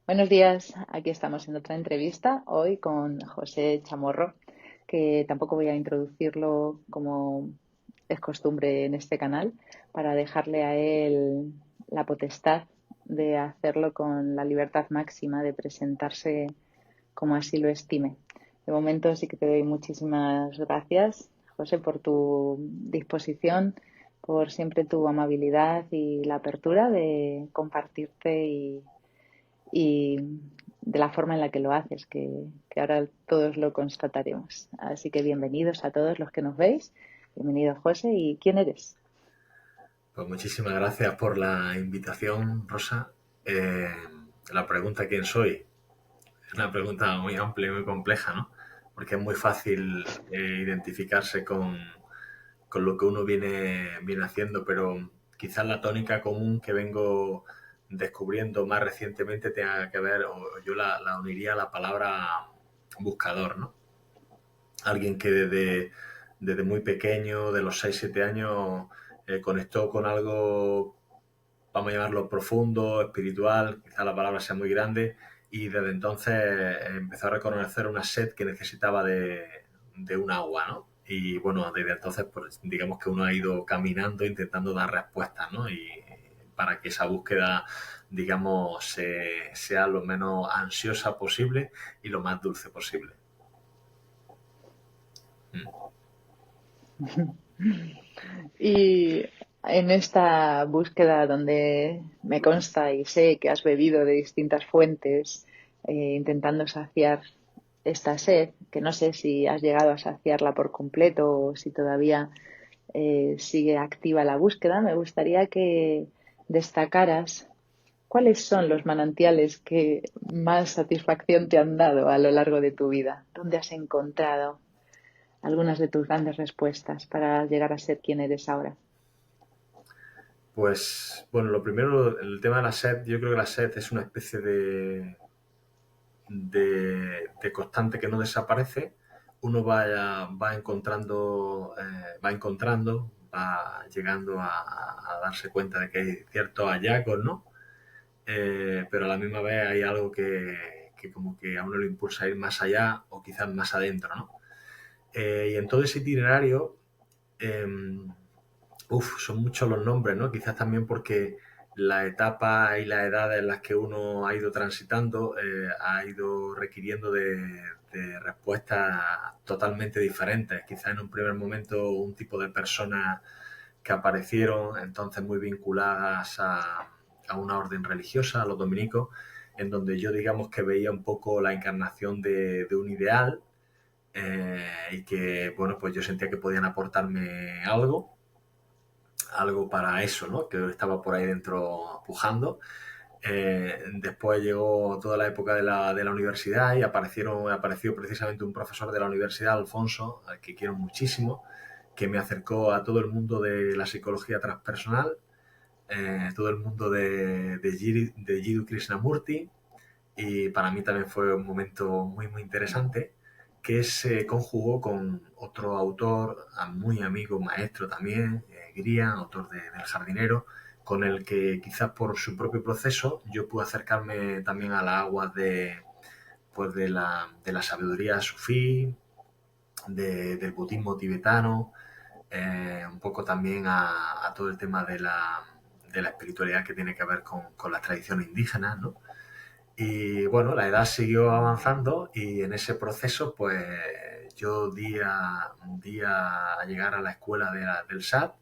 Buenos días, aquí estamos en otra entrevista, hoy con José Chamorro, que tampoco voy a introducirlo como es costumbre en este canal, para dejarle a él la potestad de hacerlo con la libertad máxima de presentarse como así lo estime. De momento sí que te doy muchísimas gracias, José, por tu disposición, por siempre tu amabilidad y la apertura de compartirte y de la forma en la que lo haces, que ahora todos lo constataremos. Así que bienvenidos a todos los que nos veis. Bienvenido, José. ¿Y quién eres? Pues muchísimas gracias por la invitación, Rosa. Eh, la pregunta ¿quién soy? Es una pregunta muy amplia y muy compleja, ¿no? Porque es muy fácil identificarse con lo que uno viene haciendo, pero quizás la tónica común que vengo descubriendo más recientemente tenga que ver, o yo la uniría a la palabra buscador, ¿no? Alguien que desde muy pequeño, de los 6 7 años, conectó con algo, vamos a llamarlo profundo, espiritual, quizá la palabra sea muy grande, y desde entonces empezó a reconocer una sed que necesitaba de un agua, ¿no? Y bueno, desde entonces, pues digamos que uno ha ido caminando intentando dar respuestas, ¿no? Y para que esa búsqueda, digamos, sea lo menos ansiosa posible y lo más dulce posible. Mm. Y en esta búsqueda donde me consta y sé que has bebido de distintas fuentes, intentando saciar esta sed, que no sé si has llegado a saciarla por completo o si todavía sigue activa la búsqueda, me gustaría que destacaras cuáles son los manantiales que más satisfacción te han dado a lo largo de tu vida. ¿Dónde has encontrado algunas de tus grandes respuestas para llegar a ser quien eres ahora? Pues bueno, lo primero, el tema de la sed, yo creo que la sed es una especie de constante que no desaparece. Uno va llegando a darse cuenta de que hay ciertos hallazgos, ¿no? Pero a la misma vez hay algo que como que a uno le impulsa a ir más allá o quizás más adentro, ¿no? Y en todo ese itinerario, eh, son muchos los nombres, ¿no? Quizás también porque la etapa y las edades en las que uno ha ido transitando ha ido requiriendo de respuestas totalmente diferentes. Quizás en un primer momento un tipo de personas que aparecieron entonces muy vinculadas a una orden religiosa, a los dominicos, en donde yo digamos que veía un poco la encarnación de un ideal y que, bueno, pues yo sentía que podían aportarme algo para eso, ¿no? Que estaba por ahí dentro pujando. Después llegó toda la época de la universidad y apareció precisamente un profesor de la universidad, Alfonso, al que quiero muchísimo, que me acercó a todo el mundo de la psicología transpersonal, todo el mundo de Jiddu Krishnamurti, y para mí también fue un momento muy, muy interesante que se conjugó con otro autor, muy amigo, maestro también, Grian, autor del Jardinero, con el que quizás por su propio proceso yo pude acercarme también a las aguas pues de la sabiduría sufí, del budismo tibetano, un poco también a todo el tema de la espiritualidad que tiene que ver con las tradiciones indígenas, ¿no? Y bueno, la edad siguió avanzando y en ese proceso, pues yo di a llegar a la escuela del SAT,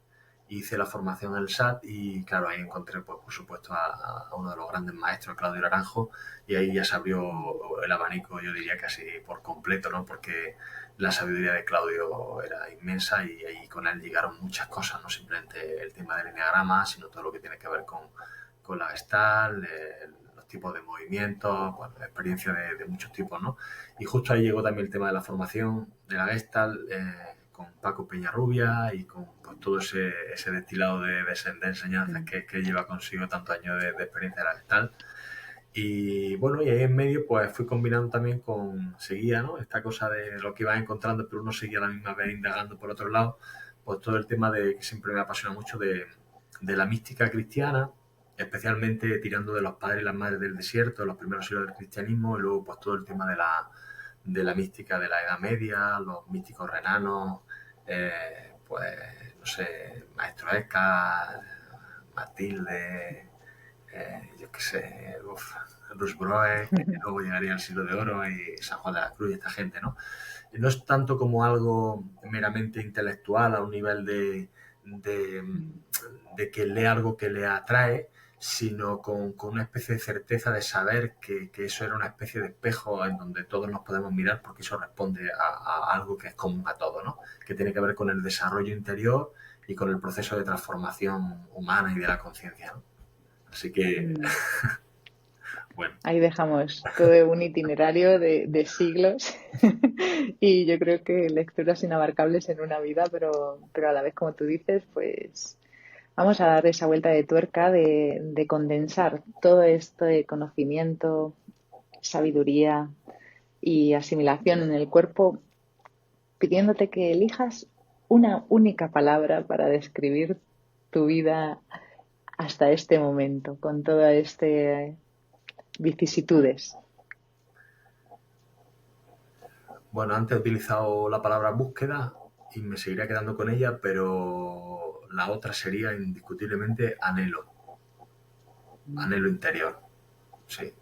hice la formación del SAT y claro, ahí encontré, pues, por supuesto, a uno de los grandes maestros, Claudio Naranjo, y ahí ya se abrió el abanico, yo diría casi por completo, ¿no? Porque la sabiduría de Claudio era inmensa y ahí con él llegaron muchas cosas, no simplemente el tema del enneagrama, sino todo lo que tiene que ver con la Gestalt, los tipos de movimientos, bueno, experiencia de muchos tipos, ¿no? Y justo ahí llegó también el tema de la formación de la Gestalt, con Paco Peñarrubia y con pues, todo ese destilado de enseñanzas Mm. que lleva consigo tantos años de experiencia de la Gestalt. Y bueno, y ahí en medio pues fui combinando también seguía, ¿no? Esta cosa de lo que iba encontrando, pero uno seguía a la misma vez indagando por otro lado, pues todo el tema de que siempre me apasiona mucho de la mística cristiana, especialmente tirando de los padres y las madres del desierto, los primeros siglos del cristianismo, y luego pues todo el tema de la mística de la Edad Media, los místicos renanos, pues no sé, Maestro Eckhart, Matilde, yo qué sé, Ruth Broe, que luego llegaría al siglo de oro, y San Juan de la Cruz y esta gente, ¿no? No es tanto como algo meramente intelectual a un nivel de, de que lee algo que le atrae, sino con una especie de certeza de saber que eso era una especie de espejo en donde todos nos podemos mirar, porque eso responde a algo que es común a todos, ¿no? Que tiene que ver con el desarrollo interior y con el proceso de transformación humana y de la conciencia, ¿no? Así que, Mm. bueno. Ahí dejamos todo un itinerario de siglos y yo creo que lecturas inabarcables en una vida, pero a la vez, como tú dices, pues vamos a dar esa vuelta de tuerca de condensar todo esto de conocimiento, sabiduría y asimilación en el cuerpo, pidiéndote que elijas una única palabra para describir tu vida hasta este momento, con todas estas vicisitudes. Bueno, antes he utilizado la palabra búsqueda y me seguiré quedando con ella, pero la otra sería indiscutiblemente anhelo, anhelo interior. Sí,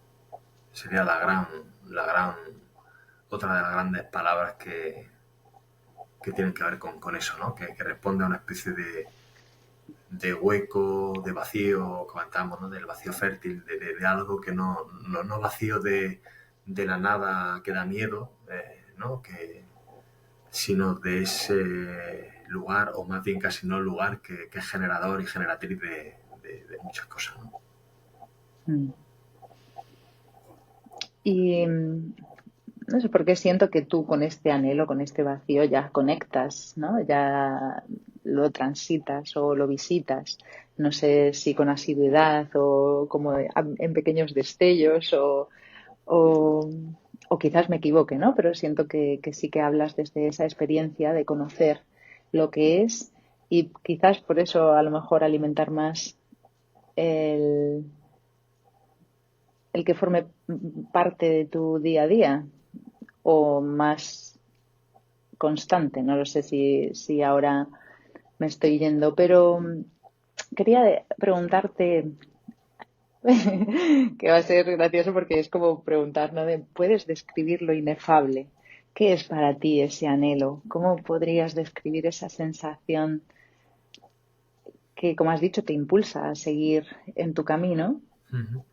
sería otra de las grandes palabras que tienen que ver con eso, ¿no? Que responde a una especie de hueco, de vacío, comentamos, ¿no? Del vacío fértil, de algo que no vacío de la nada que da miedo, ¿no? Sino de ese lugar, o más bien casi no lugar, que es generador y generatriz de muchas cosas, ¿no? Mm. Y no sé por qué siento que tú con este anhelo, con este vacío, ya conectas, ¿no? Ya lo transitas o lo visitas. No sé si con asiduidad o como en pequeños destellos o, o quizás me equivoque, ¿no? Pero siento que sí que hablas desde esa experiencia de conocer lo que es y quizás por eso a lo mejor alimentar más el, el que forme parte de tu día a día o más constante. No lo sé si ahora me estoy yendo, pero quería preguntarte, que va a ser gracioso porque es como preguntar, ¿no? ¿Puedes describir lo inefable? ¿Qué es para ti ese anhelo? ¿Cómo podrías describir esa sensación que, como has dicho, te impulsa a seguir en tu camino, Uh-huh.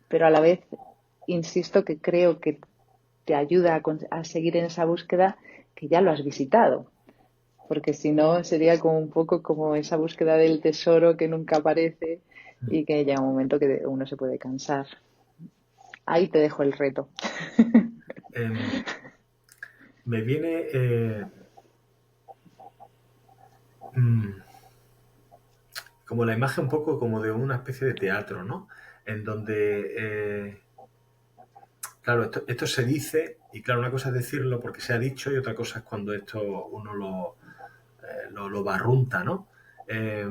pero a la vez insisto que creo que te ayuda a seguir en esa búsqueda que ya lo has visitado? Porque si no sería como un poco como esa búsqueda del tesoro que nunca aparece y que llega un momento que uno se puede cansar. Ahí te dejo el reto. Me viene mm, como la imagen un poco como de una especie de teatro, ¿no? En donde, claro, esto se dice, y claro, una cosa es decirlo porque se ha dicho y otra cosa es cuando esto uno lo barrunta, ¿no? Eh,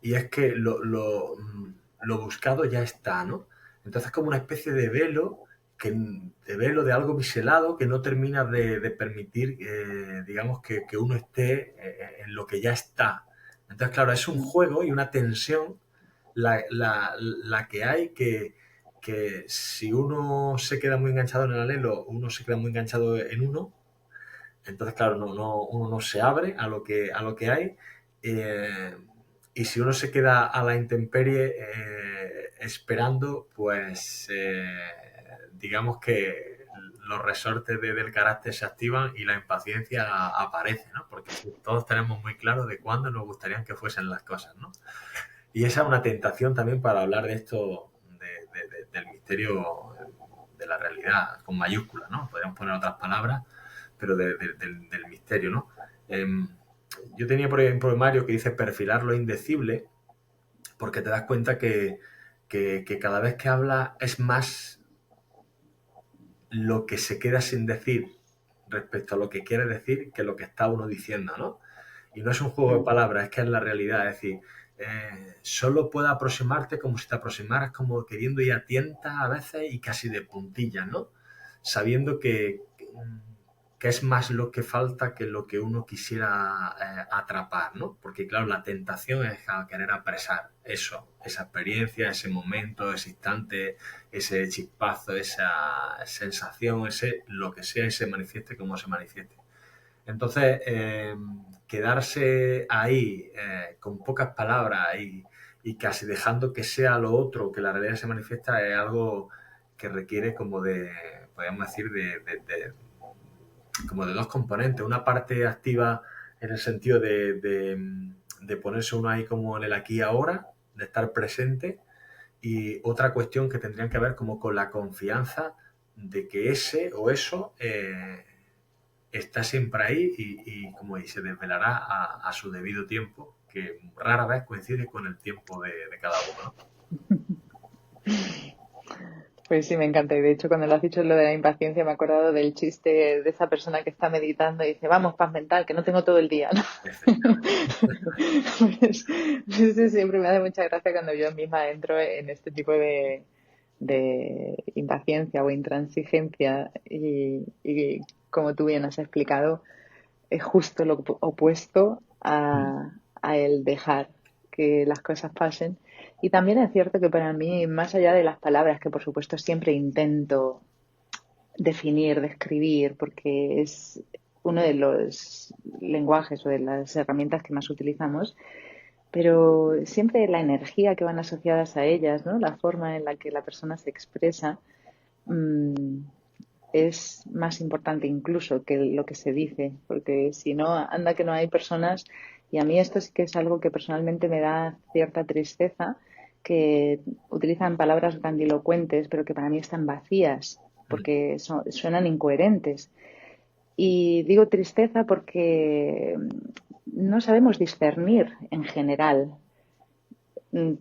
y es que lo buscado ya está, ¿no? Entonces como una especie de velo, de velo de algo biselado que no termina de permitir, digamos, que uno esté en lo que ya está. Entonces, claro, es un juego y una tensión la que hay que si uno se queda muy enganchado en el anhelo, uno se queda muy enganchado en uno, entonces, claro, uno no se abre a lo que hay. eh, y si uno se queda a la intemperie esperando, pues digamos que los resortes del carácter se activan y la impaciencia aparece, ¿no? Porque todos tenemos muy claro de cuándo nos gustaría que fuesen las cosas, ¿no? Y esa es una tentación también para hablar de esto, del misterio de la realidad, con mayúsculas, ¿no? Podríamos poner otras palabras, pero del misterio, ¿no? Eh, yo tenía por ahí un poemario que dice perfilar lo indecible, porque te das cuenta que cada vez que habla es más lo que se queda sin decir respecto a lo que quiere decir que lo que está uno diciendo, ¿no? Y no es un juego de palabras, es que es la realidad. Es decir, solo puede aproximarte como si te aproximaras como queriendo ir a tientas a veces y casi de puntillas, ¿no? Sabiendo que es más lo que falta que lo que uno quisiera atrapar, ¿no? Porque claro, la tentación es a querer apresar eso, esa experiencia, ese momento, ese instante, ese chispazo, esa sensación, ese lo que sea y se manifieste como se manifieste. Entonces, quedarse ahí con pocas palabras y casi dejando que sea lo otro, que la realidad se manifiesta, es algo que requiere como de, podríamos decir, como de dos componentes. Una parte activa en el sentido de ponerse uno ahí como en el aquí y ahora, de estar presente, y otra cuestión que tendrían que ver como con la confianza de que ese o eso está siempre ahí y se desvelará a su debido tiempo, que rara vez coincide con el tiempo de cada uno, ¿no? Pues sí, me encanta. Y de hecho, cuando lo has dicho lo de la impaciencia, me he acordado del chiste de esa persona que está meditando y dice, vamos, paz mental, que no tengo todo el día, ¿no? Efectivamente. Pues eso siempre me hace mucha gracia cuando yo misma entro en este tipo de impaciencia o intransigencia y como tú bien has explicado, es justo lo opuesto a el dejar que las cosas pasen. Y también es cierto que para mí, más allá de las palabras, que por supuesto siempre intento definir, describir, porque es uno de los lenguajes o de las herramientas que más utilizamos, pero siempre la energía que van asociadas a ellas, ¿no? La forma en la que la persona se expresa, mmm, es más importante incluso que lo que se dice, porque si no, anda que no hay personas, y a mí esto sí que es algo que personalmente me da cierta tristeza, que utilizan palabras grandilocuentes, pero que para mí están vacías, porque suenan incoherentes. Y digo tristeza porque no sabemos discernir en general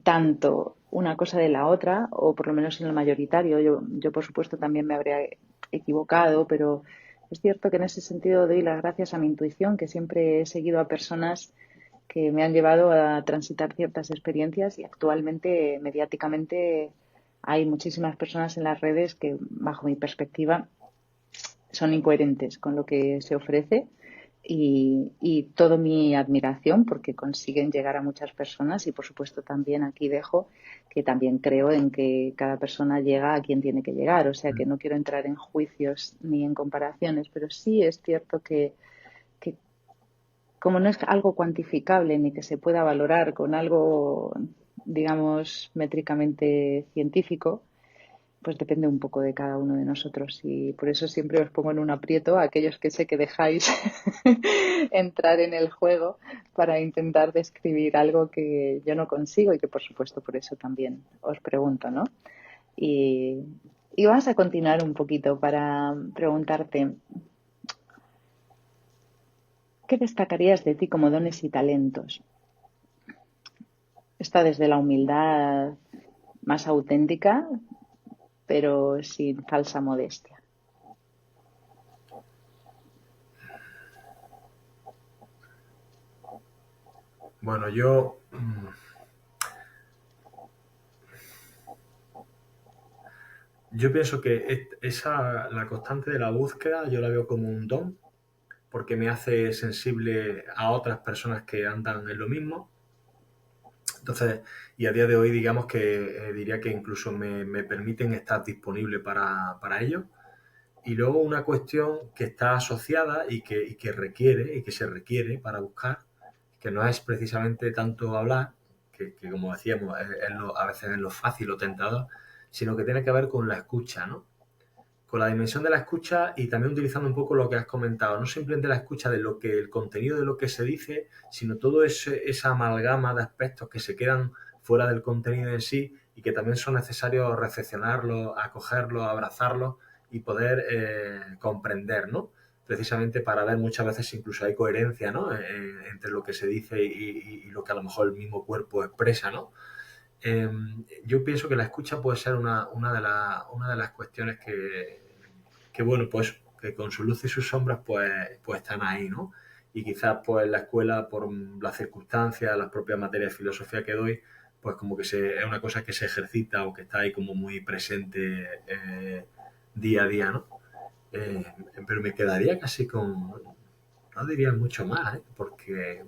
tanto una cosa de la otra, o por lo menos en lo mayoritario. Yo por supuesto, también me habría equivocado, pero es cierto que en ese sentido doy las gracias a mi intuición, que siempre he seguido a personas que me han llevado a transitar ciertas experiencias y actualmente, mediáticamente, hay muchísimas personas en las redes que, bajo mi perspectiva, son incoherentes con lo que se ofrece y toda mi admiración porque consiguen llegar a muchas personas y por supuesto también aquí dejo que también creo en que cada persona llega a quien tiene que llegar, o sea que no quiero entrar en juicios ni en comparaciones, pero sí es cierto que como no es algo cuantificable ni que se pueda valorar con algo, digamos, métricamente científico, pues depende un poco de cada uno de nosotros y por eso siempre os pongo en un aprieto a aquellos que sé que dejáis entrar en el juego para intentar describir algo que yo no consigo y que por supuesto por eso también os pregunto, ¿no? Y, y vamos a continuar un poquito para preguntarte, ¿qué destacarías de ti como dones y talentos? Está desde la humildad más auténtica, pero sin falsa modestia. Bueno, yo pienso que la constante de la búsqueda yo la veo como un don, porque me hace sensible a otras personas que andan en lo mismo. Entonces, y a día de hoy, digamos que diría que incluso me permiten estar disponible para ello. Y luego una cuestión que está asociada y que requiere, y que se requiere para buscar, que no es precisamente tanto hablar, que como decíamos, a veces es lo fácil o tentador, sino que tiene que ver con la escucha, ¿no? Con la dimensión de la escucha y también utilizando un poco lo que has comentado, no simplemente la escucha de lo que el contenido de lo que se dice, sino todo esa amalgama de aspectos que se quedan fuera del contenido en sí y que también son necesarios recepcionarlos, acogerlos, abrazarlos y poder comprender, ¿no? Precisamente para ver muchas veces incluso hay coherencia, ¿no? Entre lo que se dice y lo que a lo mejor el mismo cuerpo expresa, ¿no? Eh, yo pienso que la escucha puede ser una de las cuestiones bueno, pues que con sus luces y sus sombras pues están ahí, ¿no? y quizás pues en la escuela, por las circunstancias, las propias materias de filosofía que doy, pues como que es una cosa que se ejercita o que está ahí como muy presente día a día, ¿no? Eh, pero me quedaría casi con, no diría mucho más, ¿eh? Porque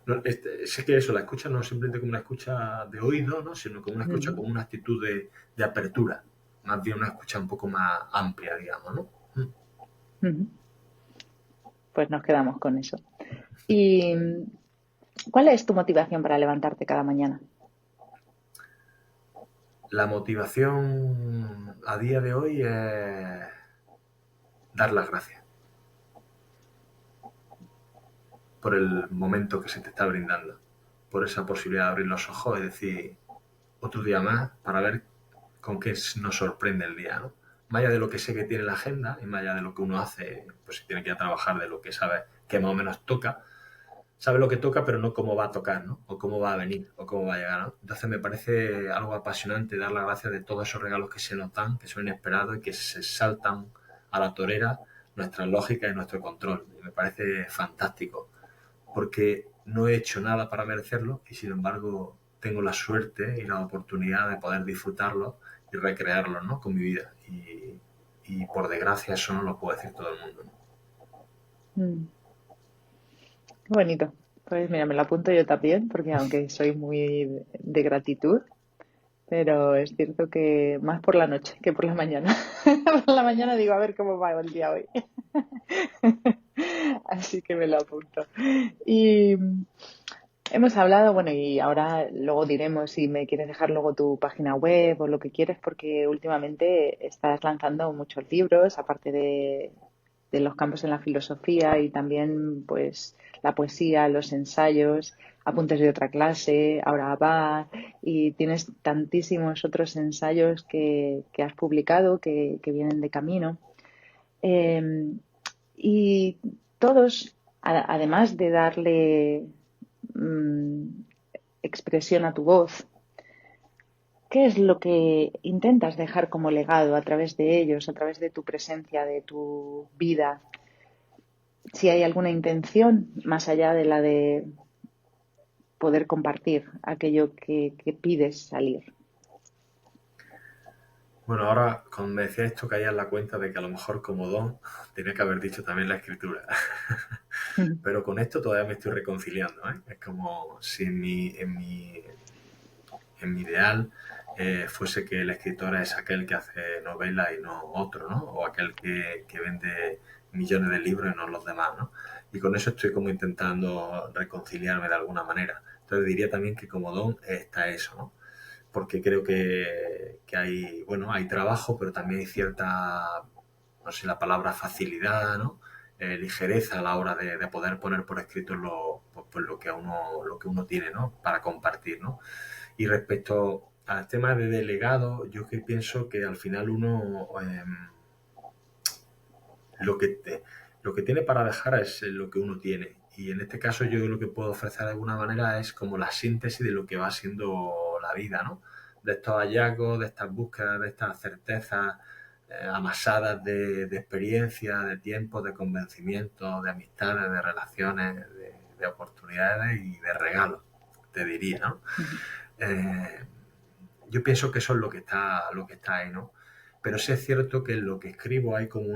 no, sé que eso, la escucha no es simplemente como una escucha de oído, ¿no? Sino como una escucha Ujú, con una actitud de apertura, más bien una escucha un poco más amplia, digamos, ¿no? ujú. Pues nos quedamos con eso. ¿Y cuál es tu motivación para levantarte cada mañana? La motivación a día de hoy es dar las gracias por el momento que se te está brindando, por esa posibilidad de abrir los ojos y decir otro día más para ver con qué nos sorprende el día, ¿no? Más allá de lo que sé que tiene la agenda y más allá de lo que uno hace, pues si tiene que ir a trabajar de lo que sabe que más o menos toca, sabe lo que toca, pero no cómo va a tocar, ¿no? O cómo va a venir, o cómo va a llegar, ¿no? Entonces me parece algo apasionante dar las gracias de todos esos regalos que se nos dan, que son inesperados y que se saltan a la torera nuestra lógica y nuestro control. Y me parece fantástico, porque no he hecho nada para merecerlo y sin embargo tengo la suerte y la oportunidad de poder disfrutarlo y recrearlo, ¿no? Con mi vida. Y por desgracia eso no lo puede decir todo el mundo, ¿no? Mm, qué bonito. Pues mira, me lo apunto yo también, porque aunque soy muy de gratitud, pero es cierto que más por la noche que por la mañana. Por la mañana digo, a ver cómo va el día hoy. Así que me lo apunto. Y hemos hablado, bueno, y ahora luego diremos si me quieres dejar luego tu página web o lo que quieres, porque últimamente estás lanzando muchos libros, aparte de los campos en la filosofía y también pues la poesía, los ensayos, apuntes de otra clase, ahora va, y tienes tantísimos otros ensayos que has publicado que vienen de camino. Eh, y todos, además de darle mm, expresión a tu voz, ¿qué es lo que intentas dejar como legado a través de ellos, a través de tu presencia, de tu vida? Si hay alguna intención más allá de la de poder compartir aquello que pides salir. Bueno, ahora cuando me decía esto caía en la cuenta de que a lo mejor como don tenía que haber dicho también la escritura. Pero con esto todavía me estoy reconciliando, ¿eh? Es como si en mi ideal fuese que el escritor es aquel que hace novela y no otro, ¿no? O aquel que vende millones de libros y no los demás, ¿no? Y con eso estoy como intentando reconciliarme de alguna manera. Entonces diría también que como don está eso, ¿no? Porque creo que hay, bueno, hay trabajo, pero también hay cierta, no sé, la palabra facilidad, ¿no? Ligereza a la hora de poder poner por escrito pues lo que uno tiene, ¿no? Para compartir, ¿no? Y respecto al tema de delegado, yo que pienso que al final uno lo que te- lo que tiene para dejar es lo que uno tiene. Y en este caso yo lo que puedo ofrecer de alguna manera es como la síntesis de lo que va siendo la vida, ¿no? De estos hallazgos, de estas búsquedas, de estas certezas amasadas de experiencia, de tiempo, de convencimiento, de amistades, de relaciones, de oportunidades y de regalos, te diría, ¿no? Eh, yo pienso que eso es lo que está ahí, ¿no? Pero sí es cierto que en lo que escribo hay como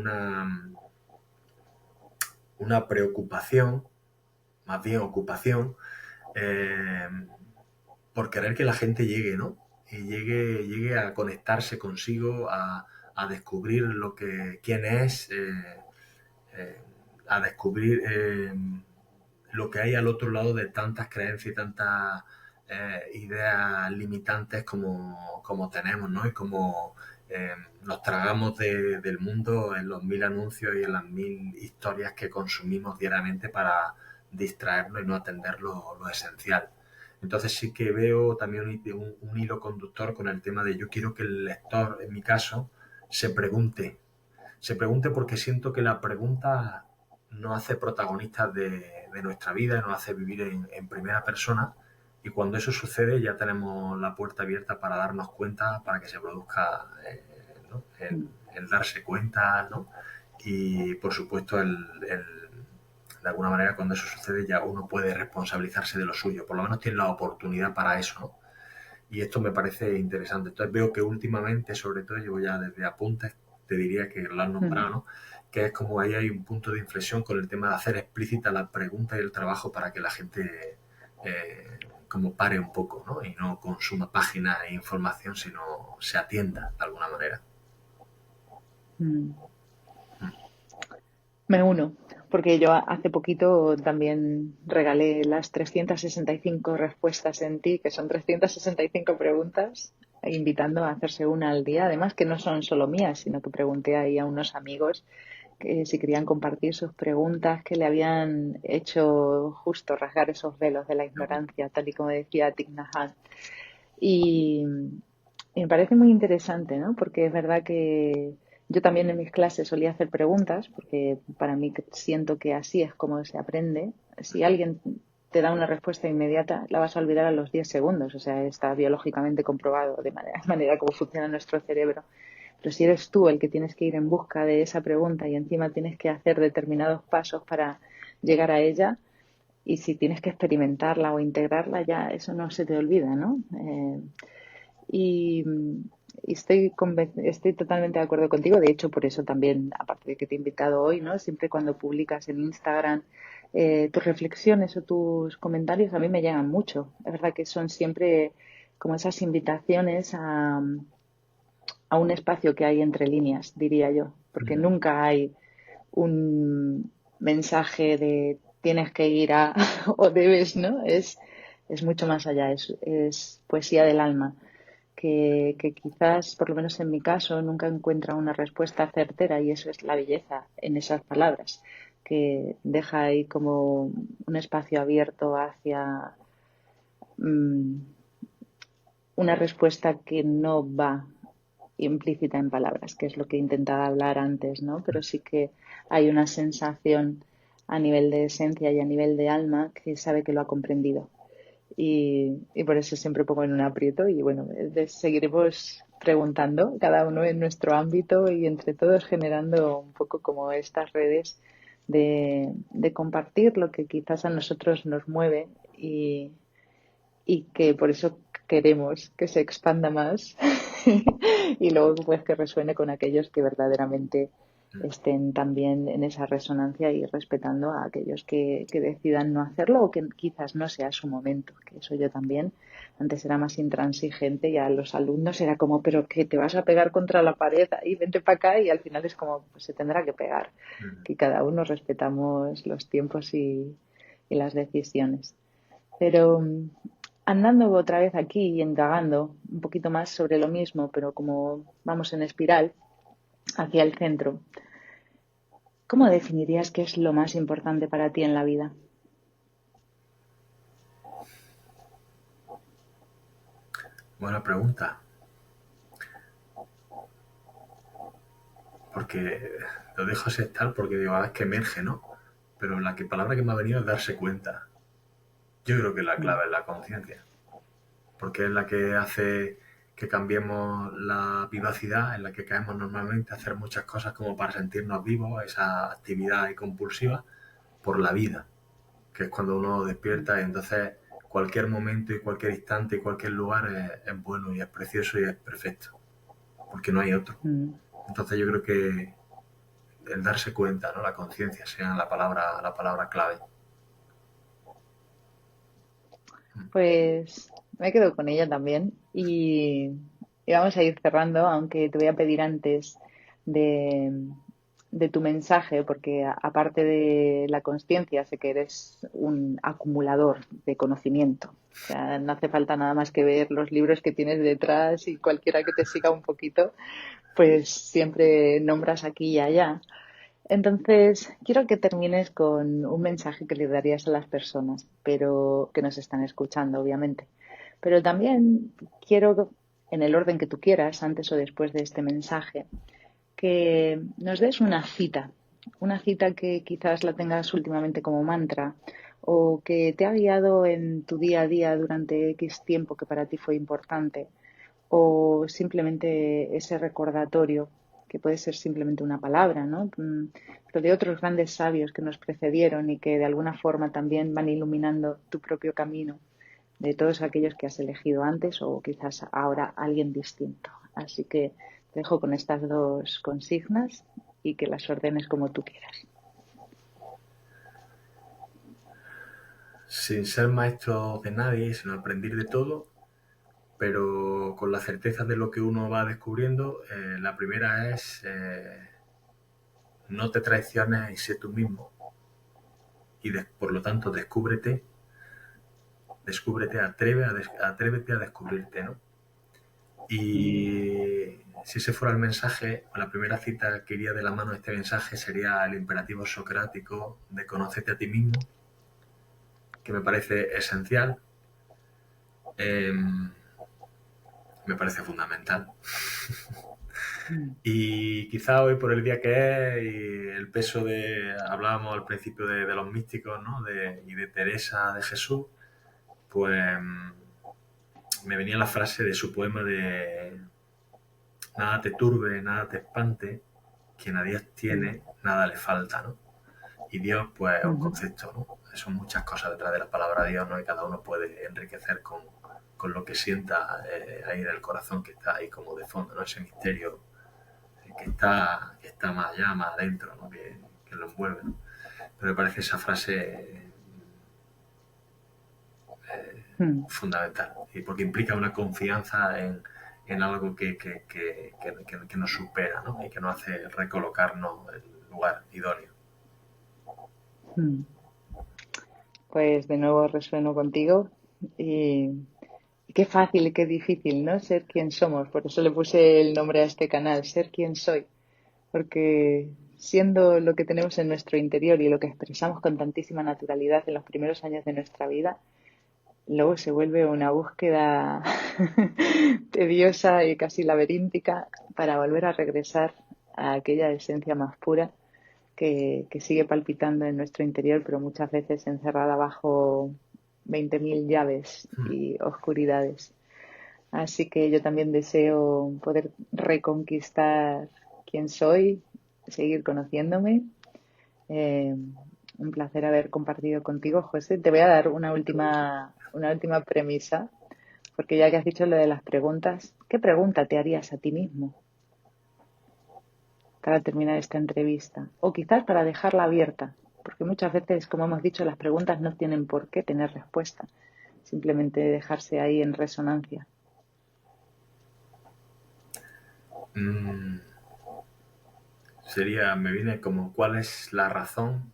una preocupación, más bien ocupación, eh, por querer que la gente llegue, ¿no? Y llegue a conectarse consigo, a descubrir quién es, eh, a descubrir lo que hay al otro lado de tantas creencias y tantas ideas limitantes como tenemos, ¿no? Y como nos tragamos del mundo en los mil anuncios y en las mil historias que consumimos diariamente para distraernos y no atender lo esencial. Entonces sí que veo también un hilo conductor con el tema de yo quiero que el lector, en mi caso, se pregunte porque siento que la pregunta nos hace protagonistas de nuestra vida, nos hace vivir en primera persona y cuando eso sucede ya tenemos la puerta abierta para darnos cuenta, para que se produzca ¿no? el darse cuenta, ¿no? Y por supuesto de alguna manera cuando eso sucede ya uno puede responsabilizarse de lo suyo, por lo menos tiene la oportunidad para eso, ¿no? Y esto me parece interesante. Entonces veo que últimamente, sobre todo, llevo ya desde apuntes, te diría que lo has nombrado, ¿no? Que es como ahí hay un punto de inflexión con el tema de hacer explícita la pregunta y el trabajo para que la gente como pare un poco, ¿no? Y no consuma páginas e información, sino se atienda de alguna manera. Mm. Me uno, porque yo hace poquito también regalé las 365 respuestas en ti, que son 365 preguntas, invitando a hacerse una al día. Además, que no son solo mías, sino que pregunté ahí a unos amigos que si querían compartir sus preguntas que le habían hecho justo rasgar esos velos de la ignorancia, tal y como decía Thich Nhat Hanh. Y, y me parece muy interesante, ¿no? Porque es verdad que yo también en mis clases solía hacer preguntas, porque para mí siento que así es como se aprende. Si alguien te da una respuesta inmediata, la vas a olvidar a los 10 segundos. O sea, está biológicamente comprobado de manera como funciona nuestro cerebro. Pero si eres tú el que tienes que ir en busca de esa pregunta y encima tienes que hacer determinados pasos para llegar a ella, y si tienes que experimentarla o integrarla, ya eso no se te olvida, ¿no? Y, y estoy totalmente de acuerdo contigo. De hecho, por eso también, aparte de que te he invitado hoy, ¿no? Siempre cuando publicas en Instagram tus reflexiones o tus comentarios, a mí me llegan mucho. Es verdad que son siempre como esas invitaciones a un espacio que hay entre líneas, diría yo, porque nunca hay un mensaje de tienes que ir a o debes, ¿no? Es mucho más allá, es poesía del alma, que quizás, por lo menos en mi caso, nunca encuentra una respuesta certera y eso es la belleza en esas palabras, que deja ahí como un espacio abierto hacia mm, una respuesta que no va implícita en palabras, que es lo que intentaba hablar antes, ¿no? Pero sí que hay una sensación a nivel de esencia y a nivel de alma que sabe que lo ha comprendido. Y por eso siempre pongo en un aprieto y bueno, seguiremos preguntando, cada uno en nuestro ámbito y entre todos generando un poco como estas redes de compartir lo que quizás a nosotros nos mueve y que por eso queremos que se expanda más y luego pues que resuene con aquellos que verdaderamente estén también en esa resonancia y respetando a aquellos que decidan no hacerlo o que quizás no sea su momento, que eso yo también antes era más intransigente y a los alumnos era como, pero que te vas a pegar contra la pared y vente para acá y al final es como, pues se tendrá que pegar, que cada uno respetamos los tiempos y las decisiones. Pero andando otra vez aquí y indagando un poquito más sobre lo mismo, pero como vamos en espiral hacia el centro, ¿cómo definirías qué es lo más importante para ti en la vida? Buena pregunta, porque lo dejo así estar porque digo, es que emerge, ¿no? Pero palabra que me ha venido es darse cuenta. Yo creo que la Mm, clave es la conciencia, porque es la que hace que cambiemos la vivacidad en la que caemos normalmente a hacer muchas cosas como para sentirnos vivos, esa actividad compulsiva por la vida, que es cuando uno despierta y entonces cualquier momento y cualquier instante y cualquier lugar es bueno y es precioso y es perfecto, porque no hay otro. mm. Entonces yo creo que el darse cuenta, ¿no? La conciencia sea la palabra clave. Pues me quedo con ella también y vamos a ir cerrando, aunque te voy a pedir antes de, de tu mensaje, porque aparte de la consciencia, sé que eres un acumulador de conocimiento. O sea, no hace falta nada más que ver los libros que tienes detrás y cualquiera que te siga un poquito, pues siempre nombras aquí y allá. Entonces, quiero que termines con un mensaje que le darías a las personas, pero que nos están escuchando, obviamente. Pero también quiero, en el orden que tú quieras, antes o después de este mensaje, que nos des una cita que quizás la tengas últimamente como mantra o que te ha guiado en tu día a día durante X tiempo que para ti fue importante o simplemente ese recordatorio que puede ser simplemente una palabra, ¿no? Pero de otros grandes sabios que nos precedieron y que de alguna forma también van iluminando tu propio camino, de todos aquellos que has elegido antes o quizás ahora alguien distinto. Así que te dejo con estas dos consignas y que las ordenes como tú quieras. Sin ser maestro de nadie, sino aprender de todo, pero con la certeza de lo que uno va descubriendo. La primera es no te traiciones y sé tú mismo. Y por lo tanto, descúbrete, atrévete a descubrirte, ¿no? Y si ese fuera el mensaje, la primera cita que iría de la mano de este mensaje sería el imperativo socrático de conócete a ti mismo, que me parece esencial, me parece fundamental. Y quizá hoy, por el día que es y el peso hablábamos al principio de los místicos, ¿no? Y de Teresa de Jesús, pues me venía la frase de su poema de nada te turbe, nada te espante, quien a Dios tiene, nada le falta, ¿no? Y Dios, pues, es un concepto, ¿no? Son muchas cosas detrás de la palabra Dios, ¿no? Y cada uno puede enriquecer con lo que sienta ahí en el corazón, que está ahí como de fondo, ¿no? Ese misterio que está más allá, más adentro, ¿no? Que lo envuelve, ¿no? Pero me parece esa frase fundamental, y porque implica una confianza en algo que nos supera, ¿no? Y que nos hace recolocarnos en el lugar idóneo. Pues de nuevo resueno contigo y qué fácil y qué difícil, ¿no? Ser quien somos. Por eso le puse el nombre a este canal, Ser quien soy. Porque siendo lo que tenemos en nuestro interior y lo que expresamos con tantísima naturalidad en los primeros años de nuestra vida, luego se vuelve una búsqueda tediosa y casi laberíntica para volver a regresar a aquella esencia más pura que sigue palpitando en nuestro interior, pero muchas veces encerrada bajo 20.000 llaves y oscuridades. Así que yo también deseo poder reconquistar quién soy, seguir conociéndome. Un placer haber compartido contigo, José. Te voy a dar una última premisa, porque ya que has dicho lo de las preguntas, ¿qué pregunta te harías a ti mismo para terminar esta entrevista? O quizás para dejarla abierta, porque muchas veces, como hemos dicho, las preguntas no tienen por qué tener respuesta, simplemente dejarse ahí en resonancia. Me viene como, ¿cuál es la razón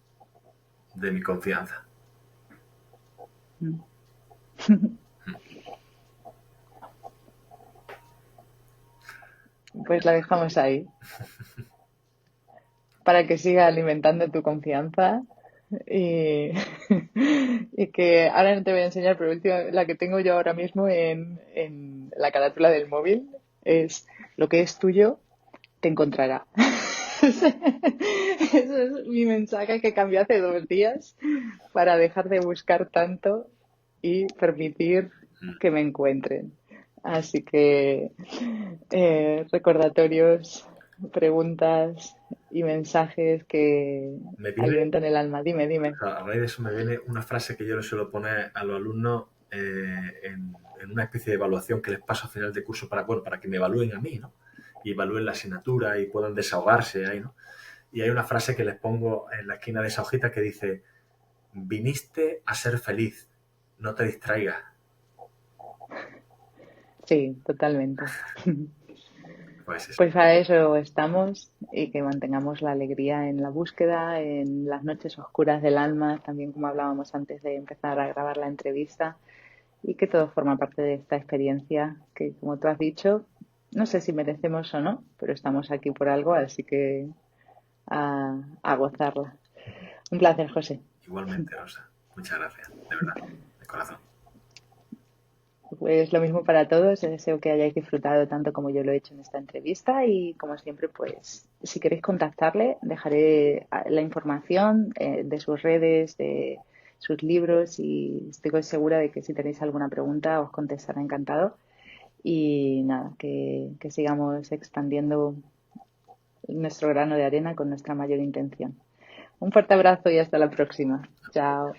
de mi confianza? Pues la dejamos ahí, para que siga alimentando tu confianza y, y que ahora no te voy a enseñar, pero la que tengo yo ahora mismo en la carátula del móvil es: lo que es tuyo te encontrará. Ese es mi mensaje que cambió hace 2 días para dejar de buscar tanto y permitir que me encuentren. Así que recordatorios, preguntas y mensajes que alimentan el alma. Dime, dime. A raíz de eso me viene una frase que yo le suelo poner a los alumnos en una especie de evaluación que les paso a final de curso para que me evalúen a mí, ¿no? Y evalúen la asignatura y puedan desahogarse ahí, ¿no? Y hay una frase que les pongo en la esquina de esa hojita que dice: viniste a ser feliz, no te distraigas. Sí, totalmente. Pues a eso estamos, y que mantengamos la alegría en la búsqueda, en las noches oscuras del alma, también como hablábamos antes de empezar a grabar la entrevista, y que todo forma parte de esta experiencia que, como tú has dicho, no sé si merecemos o no, pero estamos aquí por algo, así que a gozarla. Un placer, José. Igualmente, Rosa. Muchas gracias, de verdad, de corazón. Pues lo mismo para todos. Deseo que hayáis disfrutado tanto como yo lo he hecho en esta entrevista, y como siempre, pues si queréis contactarle, dejaré la información de sus redes, de sus libros, y estoy segura de que si tenéis alguna pregunta os contestará encantado. Y nada, que sigamos expandiendo nuestro grano de arena con nuestra mayor intención. Un fuerte abrazo y hasta la próxima. Chao.